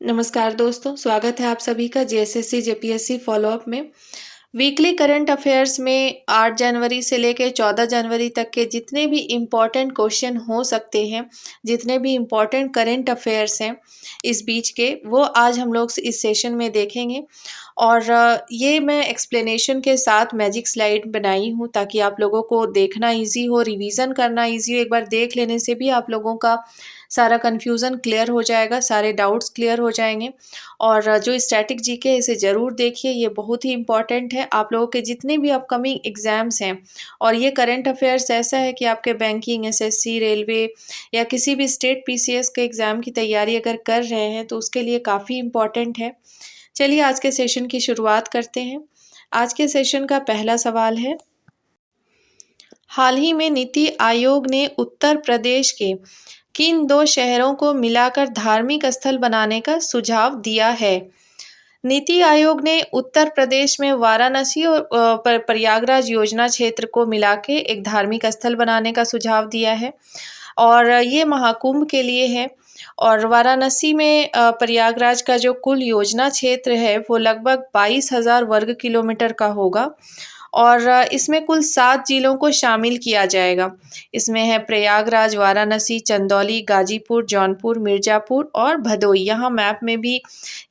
नमस्कार दोस्तों, स्वागत है आप सभी का जेएसएससी जेपीएससी फॉलोअप में। वीकली करंट अफेयर्स में 8 जनवरी से लेकर 14 जनवरी तक के जितने भी इम्पोर्टेंट क्वेश्चन हो सकते हैं, जितने भी इम्पोर्टेंट करंट अफेयर्स हैं इस बीच के, वो आज हम लोग इस सेशन में देखेंगे। और ये मैं एक्सप्लेनेशन के साथ मैजिक स्लाइड बनाई हूँ ताकि आप लोगों को देखना ईजी हो, रिवीजन करना ईजी हो। एक बार देख लेने से भी आप लोगों का सारा कन्फ्यूज़न क्लियर हो जाएगा, सारे डाउट्स क्लियर हो जाएँगे। और जो स्टैटिक जीके है इसे ज़रूर देखिए, ये बहुत ही इम्पॉर्टेंट है आप लोगों के जितने भी अपकमिंग एग्ज़ाम्स हैं। और ये करंट अफेयर्स ऐसा है कि आपके बैंकिंग, एसएससी, रेलवे या किसी भी स्टेट पीसीएस के एग्ज़ाम की तैयारी अगर कर रहे हैं तो उसके लिए काफ़ी इम्पॉर्टेंट है। चलिए आज के सेशन की शुरुआत करते हैं। आज के सेशन का पहला सवाल है, हाल ही में नीति आयोग ने उत्तर प्रदेश के किन 2 शहरों को मिलाकर धार्मिक स्थल बनाने का सुझाव दिया है? नीति आयोग ने उत्तर प्रदेश में वाराणसी और प्रयागराज योजना क्षेत्र को मिला के एक धार्मिक स्थल बनाने का सुझाव दिया है और ये महाकुंभ के लिए है। और वाराणसी में प्रयागराज का जो कुल योजना क्षेत्र है वो लगभग 22,000 वर्ग किलोमीटर का होगा और इसमें कुल 7 जिलों को शामिल किया जाएगा। इसमें है प्रयागराज, वाराणसी, चंदौली, गाजीपुर, जौनपुर, मिर्ज़ापुर और भदोई। यहाँ मैप में भी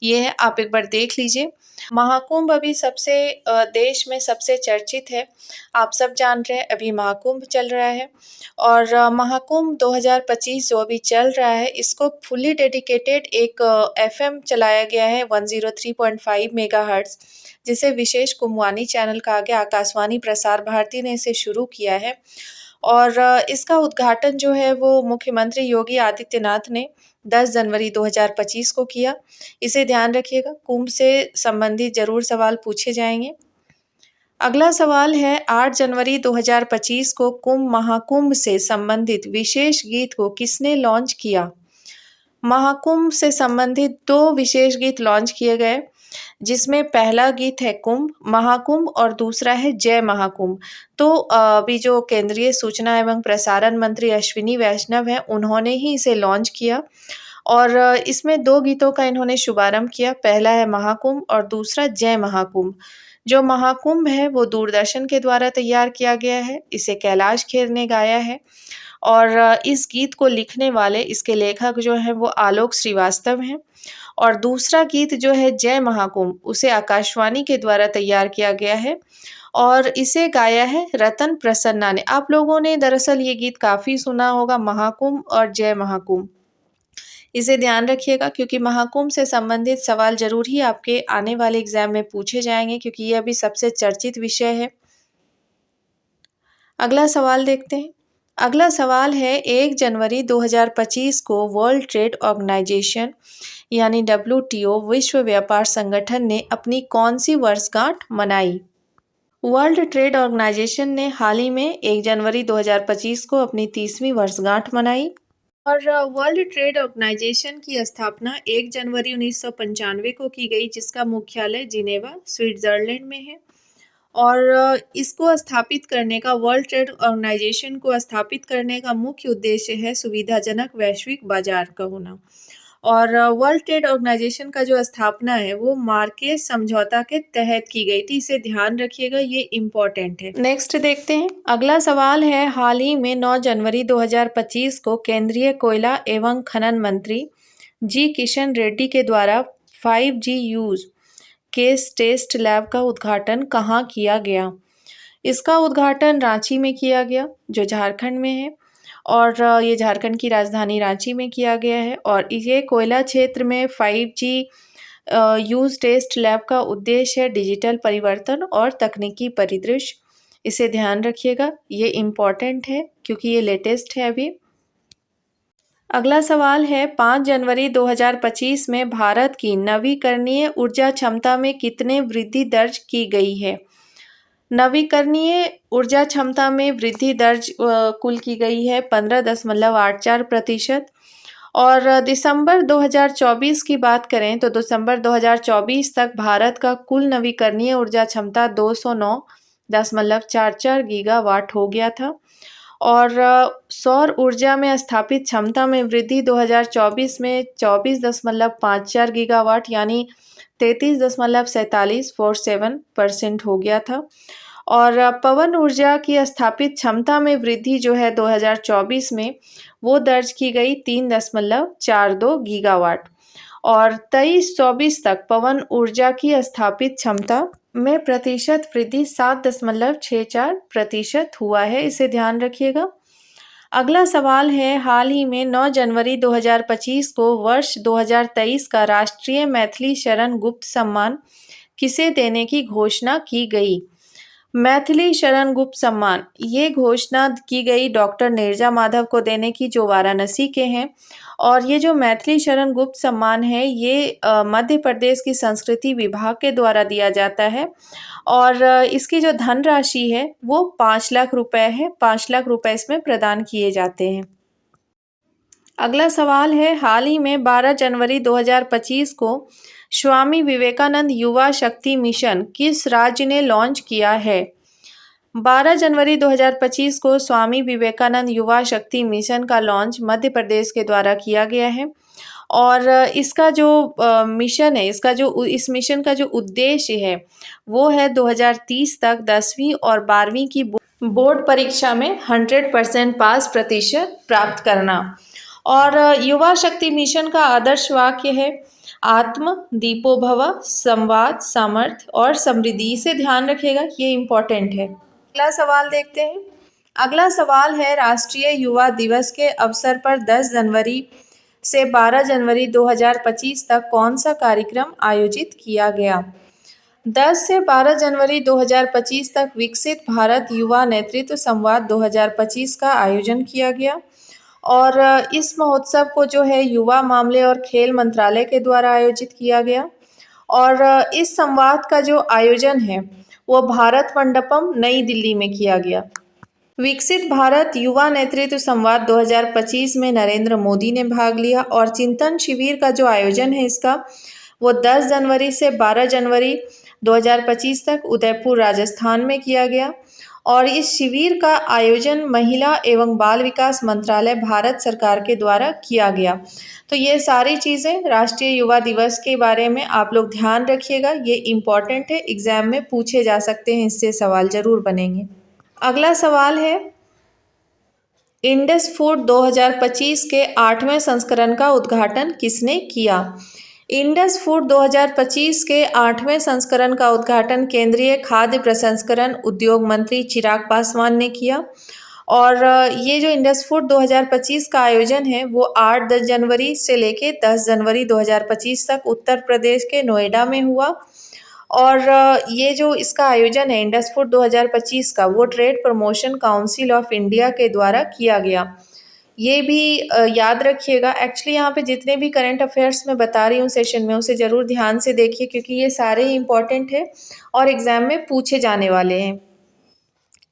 ये है, आप एक बार देख लीजिए। महाकुंभ अभी सबसे देश में सबसे चर्चित है। आप सब जान रहे हैं अभी महाकुंभ चल रहा है और महाकुंभ 2025 जो अभी चल रहा है इसको फुली डेडिकेटेड एक एफएम चलाया गया है 103.5 मेगाहर्ट्ज़, जिसे विशेष कुंभवाणी चैनल कहा गया। आकाशवाणी प्रसार भारती ने इसे शुरू किया है और इसका उद्घाटन जो है वो मुख्यमंत्री योगी आदित्यनाथ ने 10 जनवरी 2025 को किया। इसे ध्यान रखिएगा, कुंभ से संबंधित ज़रूर सवाल पूछे जाएंगे। अगला सवाल है, 8 जनवरी 2025 को कुंभ महाकुंभ से संबंधित विशेष गीत को किसने लॉन्च किया? महाकुंभ से संबंधित 2 विशेष गीत लॉन्च किए गए, जिसमें पहला गीत है कुंभ महाकुंभ और दूसरा है जय महाकुंभ। तो अभी जो केंद्रीय सूचना एवं प्रसारण मंत्री अश्विनी वैष्णव हैं, उन्होंने ही इसे लॉन्च किया और इसमें 2 गीतों का इन्होंने शुभारंभ किया। पहला है महाकुंभ और दूसरा जय महाकुंभ। जो महाकुंभ है वो दूरदर्शन के द्वारा तैयार किया गया है, इसे कैलाश खेर ने गाया है और इस गीत को लिखने वाले इसके लेखक जो हैं वो आलोक श्रीवास्तव हैं। और दूसरा गीत जो है जय महाकुंभ, उसे आकाशवाणी के द्वारा तैयार किया गया है और इसे गाया है रतन प्रसन्ना ने। आप लोगों ने दरअसल ये गीत काफ़ी सुना होगा, महाकुंभ और जय महाकुंभ। इसे ध्यान रखिएगा क्योंकि महाकुंभ से संबंधित सवाल ज़रूर ही आपके आने वाले एग्जाम में पूछे जाएंगे क्योंकि ये अभी सबसे चर्चित विषय है। अगला सवाल देखते हैं। अगला सवाल है, 1 जनवरी 2025 को वर्ल्ड ट्रेड ऑर्गेनाइजेशन यानी WTO विश्व व्यापार संगठन ने अपनी कौन सी वर्षगांठ मनाई? वर्ल्ड ट्रेड ऑर्गेनाइजेशन ने हाल ही में 1 जनवरी 2025 को अपनी 30वीं वर्षगांठ मनाई और वर्ल्ड ट्रेड ऑर्गेनाइजेशन की स्थापना 1 जनवरी 1995 को की गई, जिसका मुख्यालय जिनेवा, स्विट्जरलैंड में है। और इसको स्थापित करने का, वर्ल्ड ट्रेड ऑर्गेनाइजेशन को स्थापित करने का मुख्य उद्देश्य है सुविधाजनक वैश्विक बाजार का होना। और वर्ल्ड ट्रेड ऑर्गेनाइजेशन का जो स्थापना है वो मार्केस समझौता के तहत की गई थी, इसे ध्यान रखिएगा, ये इम्पोर्टेंट है। नेक्स्ट देखते हैं। अगला सवाल है, हाल ही में 9 जनवरी 2025 को केंद्रीय कोयला एवं खनन मंत्री जी किशन रेड्डी के द्वारा 5G use case test lab का उद्घाटन कहाँ किया गया? इसका उद्घाटन रांची में किया गया, जो झारखंड में है और ये झारखंड की राजधानी रांची में किया गया है। और ये कोयला क्षेत्र में 5G यूज टेस्ट लैब का उद्देश्य है डिजिटल परिवर्तन और तकनीकी परिदृश्य। इसे ध्यान रखिएगा, ये इम्पॉर्टेंट है क्योंकि ये लेटेस्ट है अभी। अगला सवाल है, 5 जनवरी 2025 में भारत की नवीकरणीय ऊर्जा क्षमता में कितने वृद्धि दर्ज की गई है? नवीकरणीय ऊर्जा क्षमता में वृद्धि दर्ज कुल की गई है 15.84%। और दिसंबर 2024 की बात करें तो दिसंबर 2024 तक भारत का कुल नवीकरणीय ऊर्जा क्षमता 209.44 गीगावाट हो गया था। और सौर ऊर्जा में स्थापित क्षमता में वृद्धि 2024 में 24.54 गीगावाट यानी 33.47% हो गया था। और पवन ऊर्जा की स्थापित क्षमता में वृद्धि जो है 2024 में वो दर्ज की गई 3.42 गीगावाट और 23-24 तक पवन ऊर्जा की स्थापित क्षमता में प्रतिशत वृद्धि 7.64% हुआ है, इसे ध्यान रखिएगा। अगला सवाल है, हाल ही में 9 जनवरी 2025 को वर्ष 2023 का राष्ट्रीय मैथिली शरण गुप्त सम्मान किसे देने की घोषणा की गई? मैथिली शरण गुप्त सम्मान ये घोषणा की गई डॉक्टर नीरजा माधव को देने की, जो वाराणसी के हैं। और ये जो मैथिली शरण गुप्त सम्मान है ये मध्य प्रदेश की संस्कृति विभाग के द्वारा दिया जाता है और इसकी जो धनराशि है वो 5 लाख रुपए है। 5 लाख रुपए इसमें प्रदान किए जाते हैं। अगला सवाल है, हाल ही में 12 जनवरी 2025 को स्वामी विवेकानंद युवा शक्ति मिशन किस राज्य ने लॉन्च किया है? 12 जनवरी 2025 को स्वामी विवेकानंद युवा शक्ति मिशन का लॉन्च मध्य प्रदेश के द्वारा किया गया है और इसका जो मिशन है, इस मिशन का जो उद्देश्य है वो है 2030 तक 10वीं और 12वीं की बोर्ड परीक्षा में 100% पास प्रतिशत प्राप्त करना। और युवा शक्ति मिशन का आदर्श वाक्य है, आत्म दीपो भव, संवाद, सामर्थ्य और समृद्धि। इसे ध्यान रखिएगा, ये इम्पोर्टेंट है। अगला सवाल देखते हैं। अगला सवाल है, राष्ट्रीय युवा दिवस के अवसर पर 10 जनवरी से 12 जनवरी 2025 तक कौन सा कार्यक्रम आयोजित किया गया? 10 से 12 जनवरी 2025 तक विकसित भारत युवा नेतृत्व संवाद 2025 का आयोजन किया गया और इस महोत्सव को जो है युवा मामले और खेल मंत्रालय के द्वारा आयोजित किया गया और इस संवाद का जो आयोजन है वो भारत मंडपम नई दिल्ली में किया गया। विकसित भारत युवा नेतृत्व संवाद 2025 में नरेंद्र मोदी ने भाग लिया और चिंतन शिविर का जो आयोजन है इसका वो 10 जनवरी से 12 जनवरी 2025 तक उदयपुर राजस्थान में किया गया और इस शिविर का आयोजन महिला एवं बाल विकास मंत्रालय भारत सरकार के द्वारा किया गया। तो ये सारी चीज़ें राष्ट्रीय युवा दिवस के बारे में आप लोग ध्यान रखिएगा, ये इम्पॉर्टेंट है, एग्जाम में पूछे जा सकते हैं, इससे सवाल जरूर बनेंगे। अगला सवाल है, इंडस फूड 2025 के 8वें संस्करण का उद्घाटन किसने किया? इंडस फूड 2025 के 8वें संस्करण का उद्घाटन केंद्रीय खाद्य प्रसंस्करण उद्योग मंत्री चिराग पासवान ने किया और ये जो इंडस फूड 2025 का आयोजन है वो 8-10 जनवरी से लेके 10 जनवरी 2025 तक उत्तर प्रदेश के नोएडा में हुआ और ये जो इसका आयोजन है इंडस फूड 2025 का वो trade promotion council of India के द्वारा किया गया। ये भी याद रखिएगा। एक्चुअली यहाँ पे जितने भी करंट अफेयर्स मैं बता रही हूँ सेशन में उसे ज़रूर ध्यान से देखिए क्योंकि ये सारे ही इम्पॉर्टेंट है और एग्ज़ाम में पूछे जाने वाले हैं।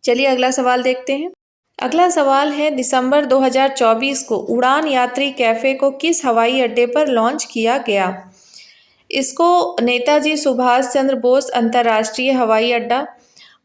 चलिए अगला सवाल देखते हैं। अगला सवाल है, दिसंबर 2024 को उड़ान यात्री कैफ़े को किस हवाई अड्डे पर लॉन्च किया गया? इसको नेताजी सुभाष चंद्र बोस अंतर्राष्ट्रीय हवाई अड्डा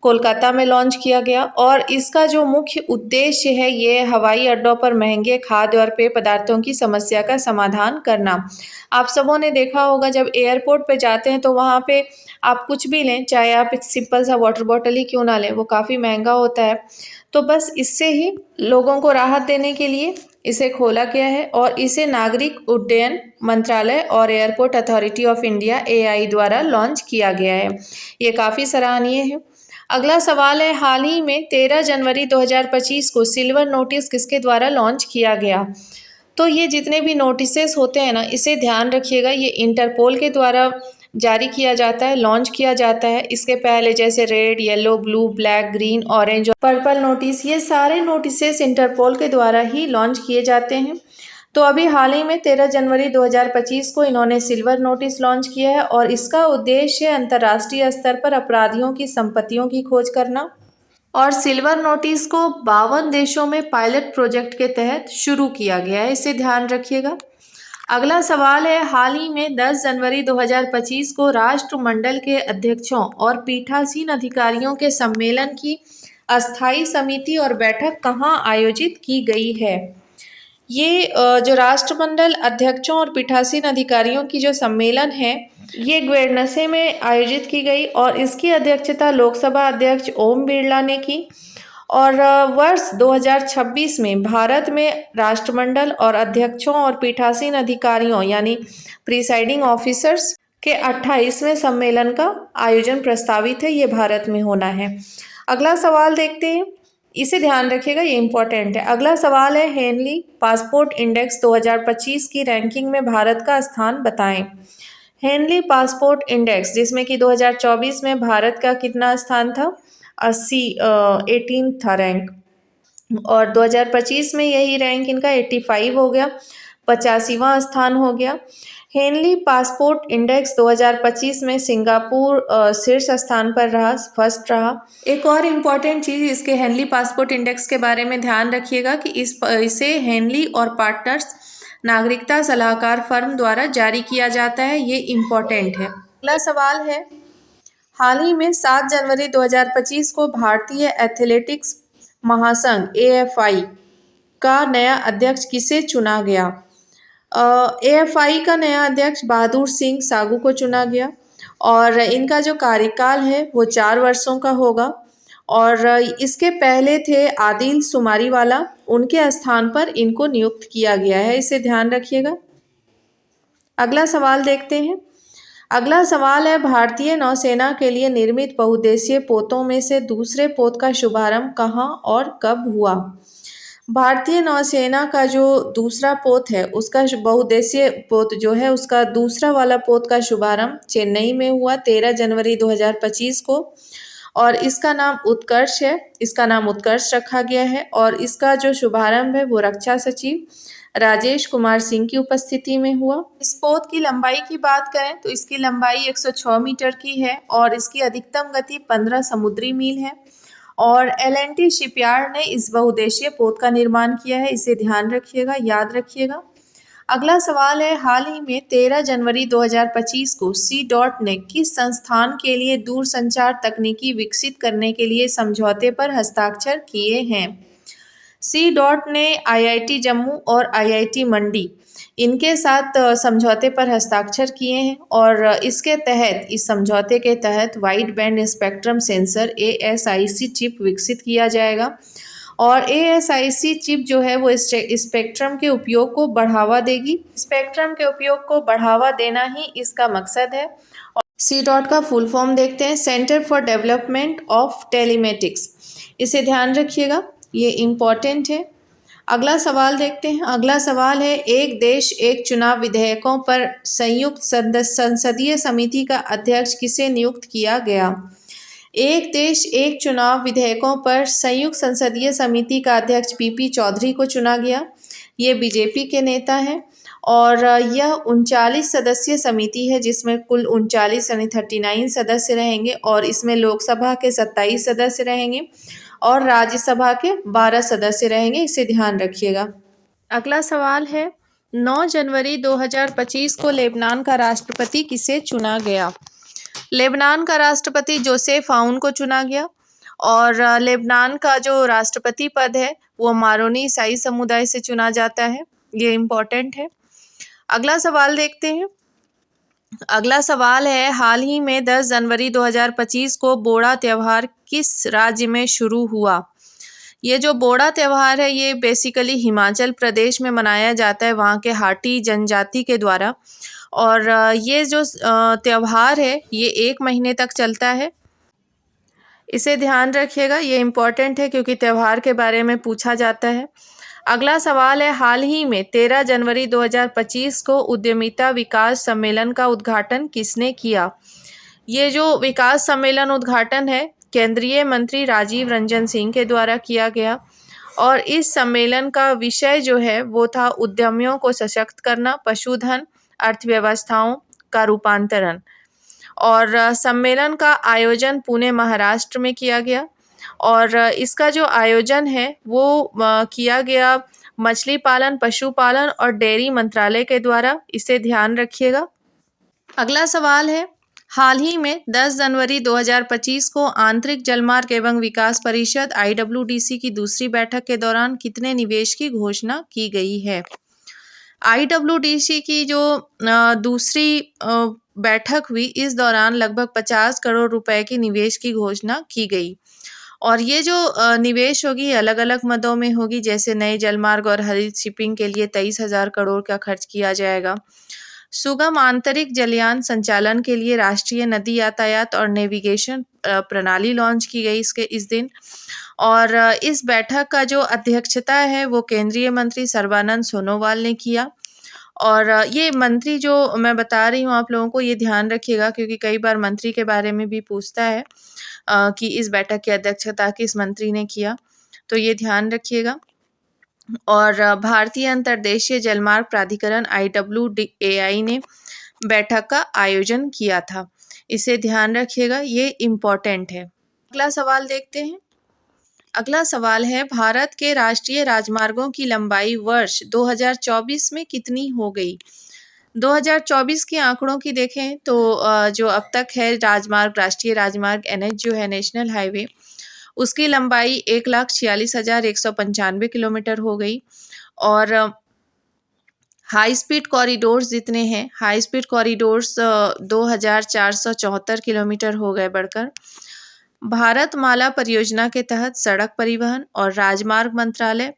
कोलकाता में लॉन्च किया गया और इसका जो मुख्य उद्देश्य है ये हवाई अड्डों पर महंगे खाद्य और पेय पदार्थों की समस्या का समाधान करना। आप सबों ने देखा होगा जब एयरपोर्ट पे जाते हैं तो वहाँ पे आप कुछ भी लें, चाहे आप एक सिंपल सा वाटर बॉटल ही क्यों ना लें, वो काफ़ी महंगा होता है। तो बस इससे ही लोगों को राहत देने के लिए इसे खोला गया है और इसे नागरिक उड्डयन मंत्रालय और airport authority of India AI द्वारा लॉन्च किया गया है। ये काफ़ी सराहनीय है। अगला सवाल है, हाल ही में 13 जनवरी 2025 को सिल्वर नोटिस किसके द्वारा लॉन्च किया गया? तो ये जितने भी नोटिसेस होते हैं ना इसे ध्यान रखिएगा, ये इंटरपोल के द्वारा जारी किया जाता है, लॉन्च किया जाता है। इसके पहले जैसे red, yellow, blue, black, green, orange और पर्पल नोटिस, ये सारे नोटिसेस इंटरपोल के द्वारा ही लॉन्च किए जाते हैं। तो अभी हाल ही में 13 जनवरी 2025 को इन्होंने सिल्वर नोटिस लॉन्च किया है और इसका उद्देश्य है अंतर्राष्ट्रीय स्तर पर अपराधियों की संपत्तियों की खोज करना और सिल्वर नोटिस को 52 देशों में पायलट प्रोजेक्ट के तहत शुरू किया गया है, इसे ध्यान रखिएगा। अगला सवाल है, हाल ही में 10 जनवरी 2025 को राष्ट्रमंडल के अध्यक्षों और पीठासीन अधिकारियों के सम्मेलन की अस्थाई समिति और बैठक कहाँ आयोजित की गई है? ये जो राष्ट्रमंडल अध्यक्षों और पीठासीन अधिकारियों की जो सम्मेलन है, ये वाराणसी में आयोजित की गई और इसकी अध्यक्षता लोकसभा अध्यक्ष ओम बिरला ने की। और वर्ष 2026 में भारत में राष्ट्रमंडल और अध्यक्षों और पीठासीन अधिकारियों यानी प्रिसाइडिंग ऑफिसर्स के 28वें सम्मेलन का आयोजन प्रस्तावित है। ये भारत में होना है। अगला सवाल देखते हैं, इसे ध्यान रखिएगा, ये इंपॉर्टेंट है। अगला सवाल है, हेनली पासपोर्ट इंडेक्स 2025 की रैंकिंग में भारत का स्थान बताएं। हेनली पासपोर्ट इंडेक्स, जिसमें कि 2024 में भारत का कितना स्थान था? 18 था रैंक, और 2025 में यही रैंक इनका 85 हो गया, 85वां स्थान हो गया। हेनली पासपोर्ट इंडेक्स 2025 में सिंगापुर शीर्ष स्थान पर रहा, फर्स्ट रहा। एक और इम्पॉर्टेंट चीज़ इसके हेनली पासपोर्ट इंडेक्स के बारे में ध्यान रखिएगा कि इसे हेनली और पार्टनर्स नागरिकता सलाहकार फर्म द्वारा जारी किया जाता है। ये इम्पॉर्टेंट है। अगला सवाल है, हाल ही में 7 जनवरी 2025 को भारतीय एथलेटिक्स महासंघ AFI का नया अध्यक्ष किसे चुना गया? AFI का नया अध्यक्ष बहादुर सिंह सागू को चुना गया और इनका जो कार्यकाल है वो 4 वर्षों का होगा। और इसके पहले थे आदिल सुमारीवाला, उनके स्थान पर इनको नियुक्त किया गया है, इसे ध्यान रखिएगा। अगला सवाल देखते हैं। अगला सवाल है, भारतीय नौसेना के लिए निर्मित बहुउद्देशीय पोतों में से दूसरे पोत का शुभारंभ कहाँ और कब हुआ? भारतीय नौसेना का जो दूसरा पोत है, उसका बहुउद्देशीय पोत जो है, उसका दूसरा वाला पोत का शुभारंभ चेन्नई में हुआ 13 जनवरी 2025 को, और इसका नाम उत्कर्ष है। इसका नाम उत्कर्ष रखा गया है और इसका जो शुभारंभ है वो रक्षा सचिव राजेश कुमार सिंह की उपस्थिति में हुआ। इस पोत की लंबाई की बात करें तो इसकी लंबाई 106 मीटर की है और इसकी अधिकतम गति 15 समुद्री मील है। और L&T शिपयार्ड ने इस बहुउद्देशीय पोत का निर्माण किया है, इसे ध्यान रखिएगा, याद रखिएगा। अगला सवाल है, हाल ही में 13 जनवरी 2025 को C.DOT ने किस संस्थान के लिए दूरसंचार तकनीकी विकसित करने के लिए समझौते पर हस्ताक्षर किए हैं? C.DOT ने IIT जम्मू और IIT मंडी इनके साथ समझौते पर हस्ताक्षर किए हैं और इसके तहत, इस समझौते के तहत wide band spectrum sensor ASIC chip विकसित किया जाएगा। और ASIC चिप जो है वो स्पेक्ट्रम के उपयोग को बढ़ावा देगी। स्पेक्ट्रम के उपयोग को बढ़ावा देना ही इसका मकसद है। और C.DOT का फुल फॉर्म देखते हैं, centre for development of telematics, इसे ध्यान रखिएगा, ये इम्पॉर्टेंट है। अगला सवाल देखते हैं। अगला सवाल है, एक देश एक चुनाव विधेयकों पर संयुक्त संसदीय समिति का अध्यक्ष किसे नियुक्त किया गया? एक देश एक चुनाव विधेयकों पर संयुक्त संसदीय समिति का अध्यक्ष PP चौधरी को चुना गया। ये BJP के नेता हैं और यह 39 सदस्यीय समिति है, जिसमें कुल 39 यानी 39 सदस्य रहेंगे और इसमें लोकसभा के 27 सदस्य रहेंगे और राज्यसभा के 12 सदस्य रहेंगे, इसे ध्यान रखिएगा। अगला सवाल है, 9 जनवरी 2025 को लेबनान का राष्ट्रपति किसे चुना गया? लेबनान का राष्ट्रपति जोसेफ आउन को चुना गया और लेबनान का जो राष्ट्रपति पद है वो मारोनी ईसाई समुदाय से चुना जाता है, ये इम्पोर्टेंट है। अगला सवाल देखते हैं। अगला सवाल है, हाल ही में 10 जनवरी 2025 को बोड़ा त्यौहार किस राज्य में शुरू हुआ? ये जो बोड़ा त्यौहार है ये बेसिकली हिमाचल प्रदेश में मनाया जाता है, वहाँ के हाटी जनजाति के द्वारा। और ये जो त्यौहार है ये 1 महीने तक चलता है, इसे ध्यान रखिएगा, ये इम्पॉर्टेंट है क्योंकि त्यौहार के बारे में पूछा जाता है। अगला सवाल है, हाल ही में 13 जनवरी 2025 को उद्यमिता विकास सम्मेलन का उद्घाटन किसने किया? ये जो विकास सम्मेलन उद्घाटन है केंद्रीय मंत्री राजीव रंजन सिंह के द्वारा किया गया और इस सम्मेलन का विषय जो है वो था उद्यमियों को सशक्त करना, पशुधन, अर्थव्यवस्थाओं का रूपांतरण। और सम्मेलन का आयोजन पुणे महाराष्ट्र में किया गया और इसका जो आयोजन है वो किया गया मछली पालन, पशुपालन और डेयरी मंत्रालय के द्वारा, इसे ध्यान रखिएगा। अगला सवाल है, हाल ही में 10 जनवरी 2025 को आंतरिक जलमार्ग एवं विकास परिषद आईडब्ल्यूडीसी की दूसरी बैठक के दौरान कितने निवेश की घोषणा की गई है? आईडब्ल्यूडीसी की जो दूसरी बैठक हुई, इस दौरान लगभग 50 करोड़ रुपए की निवेश की घोषणा की गई। और ये जो निवेश होगी अलग-अलग मदों में होगी, जैसे नए जलमार्ग और हरित शिपिंग के लिए 23,000 करोड़ का खर्च किया जाएगा। सुगम आंतरिक जलयान संचालन के लिए राष्ट्रीय नदी यातायात और नेविगेशन प्रणाली लॉन्च की गई इस दिन। और इस बैठक का जो अध्यक्षता है वो केंद्रीय मंत्री सर्बानंद सोनोवाल ने किया। और ये मंत्री जो मैं बता रही हूँ आप लोगों को, ये ध्यान रखिएगा क्योंकि कई बार मंत्री के बारे में भी पूछता है कि इस बैठक की अध्यक्षता किस मंत्री ने किया, तो ये ध्यान रखिएगा। और भारतीय अंतर्देशीय जलमार्ग प्राधिकरण IWDAI ने बैठक का आयोजन किया था, इसे ध्यान रखिएगा, ये इम्पोर्टेंट है। अगला सवाल देखते हैं। अगला सवाल है, भारत के राष्ट्रीय राजमार्गों की लंबाई वर्ष 2024 में कितनी हो गई? 2024 के आंकड़ों की देखें तो जो अब तक है राष्ट्रीय राजमार्ग NH जो है नेशनल हाईवे, उसकी लंबाई 1,46,195 किलोमीटर हो गई। और हाई स्पीड कॉरिडोर्स जितने हैं, हाई स्पीड कॉरिडोर्स 2,474 किलोमीटर हो गए बढ़कर। भारतमाला परियोजना के तहत सड़क परिवहन और राजमार्ग मंत्रालय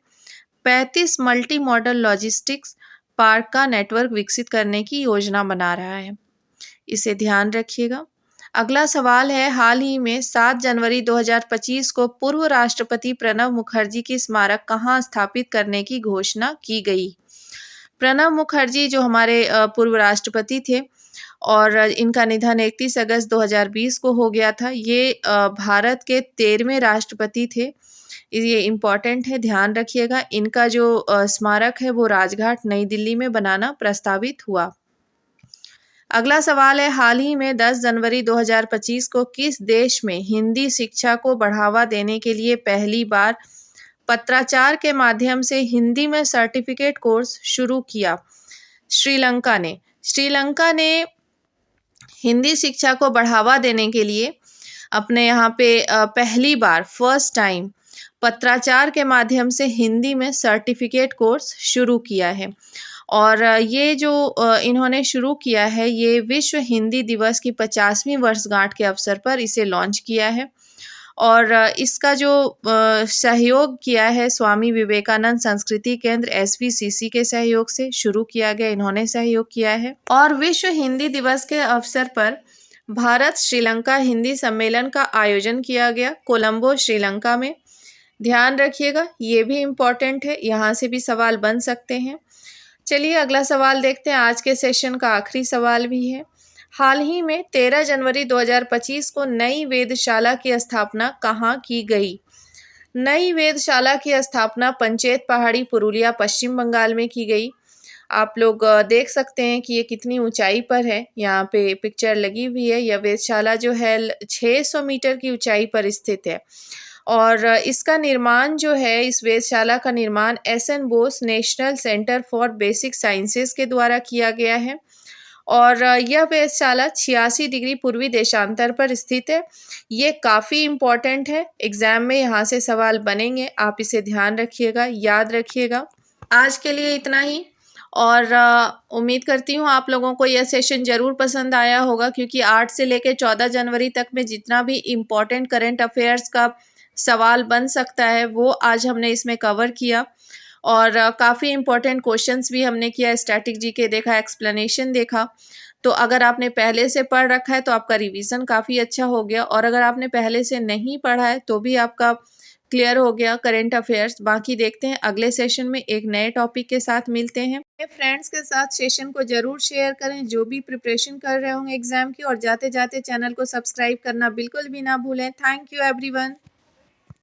35 मल्टी मॉडल लॉजिस्टिक्स पार्क का नेटवर्क विकसित करने की योजना बना रहा है, इसे ध्यान रखिएगा। अगला सवाल है, हाल ही में 7 जनवरी 2025 को पूर्व राष्ट्रपति प्रणब मुखर्जी की स्मारक कहाँ स्थापित करने की घोषणा की गई? प्रणब मुखर्जी जो हमारे पूर्व राष्ट्रपति थे और इनका निधन 31 अगस्त 2020 को हो गया था। ये भारत के 13वें राष्ट्रपति थे, ये इम्पॉर्टेंट है, ध्यान रखिएगा। इनका जो स्मारक है वो राजघाट नई दिल्ली में बनाना प्रस्तावित हुआ। अगला सवाल है, हाल ही में 10 जनवरी 2025 को किस देश में हिंदी शिक्षा को बढ़ावा देने के लिए पहली बार पत्राचार के माध्यम से हिंदी में सर्टिफिकेट कोर्स शुरू किया? श्रीलंका ने। श्रीलंका ने हिंदी शिक्षा को बढ़ावा देने के लिए अपने यहाँ पे पहली बार फर्स्ट टाइम पत्राचार के माध्यम से हिंदी में सर्टिफिकेट कोर्स शुरू किया है। और ये जो इन्होंने शुरू किया है, ये विश्व हिंदी दिवस की 50वीं वर्षगांठ के अवसर पर इसे लॉन्च किया है। और इसका जो सहयोग किया है स्वामी विवेकानंद संस्कृति केंद्र SVCC के सहयोग से शुरू किया गया, इन्होंने सहयोग किया है। और विश्व हिंदी दिवस के अवसर पर भारत श्रीलंका हिंदी सम्मेलन का आयोजन किया गया कोलंबो श्रीलंका में, ध्यान रखिएगा, ये भी इम्पोर्टेंट है, यहाँ से भी सवाल बन सकते हैं। चलिए अगला सवाल देखते हैं, आज के सेशन का आखिरी सवाल भी है। हाल ही में 13 जनवरी 2025 को नई वेधशाला की स्थापना कहाँ की गई? नई वेधशाला की स्थापना पंचेत पहाड़ी पुरुलिया पश्चिम बंगाल में की गई। आप लोग देख सकते हैं कि ये कितनी ऊंचाई पर है, यहाँ पे पिक्चर लगी हुई है। यह वेधशाला जो है 600 मीटर की ऊंचाई पर स्थित है। और इसका निर्माण जो है, इस वेधशाला का निर्माण SN Bose national centre for basic sciences के द्वारा किया गया है। और यह वेधशाला 86 डिग्री पूर्वी देशांतर पर स्थित है। ये काफ़ी इम्पॉर्टेंट है, एग्जाम में यहाँ से सवाल बनेंगे, आप इसे ध्यान रखिएगा, याद रखिएगा। आज के लिए इतना ही। और उम्मीद करती हूँ आप लोगों को यह सेशन ज़रूर पसंद आया होगा, क्योंकि 8 से लेकर 14 जनवरी तक में जितना भी इम्पॉर्टेंट करंट अफेयर्स का सवाल बन सकता है वो आज हमने इसमें कवर किया। और काफ़ी इम्पोर्टेंट क्वेश्चंस भी हमने किया, स्टैटिक जीके देखा, एक्सप्लेनेशन देखा। तो अगर आपने पहले से पढ़ रखा है तो आपका रिवीजन काफ़ी अच्छा हो गया, और अगर आपने पहले से नहीं पढ़ा है तो भी आपका क्लियर हो गया करंट अफेयर्स। बाकी देखते हैं अगले सेशन में एक नए टॉपिक के साथ मिलते हैं। अपने फ्रेंड्स के साथ सेशन को ज़रूर शेयर करें जो भी प्रिपरेशन कर रहे होंगे एग्जाम की, और जाते जाते चैनल को सब्सक्राइब करना बिल्कुल भी ना भूलें। Thank you everyone.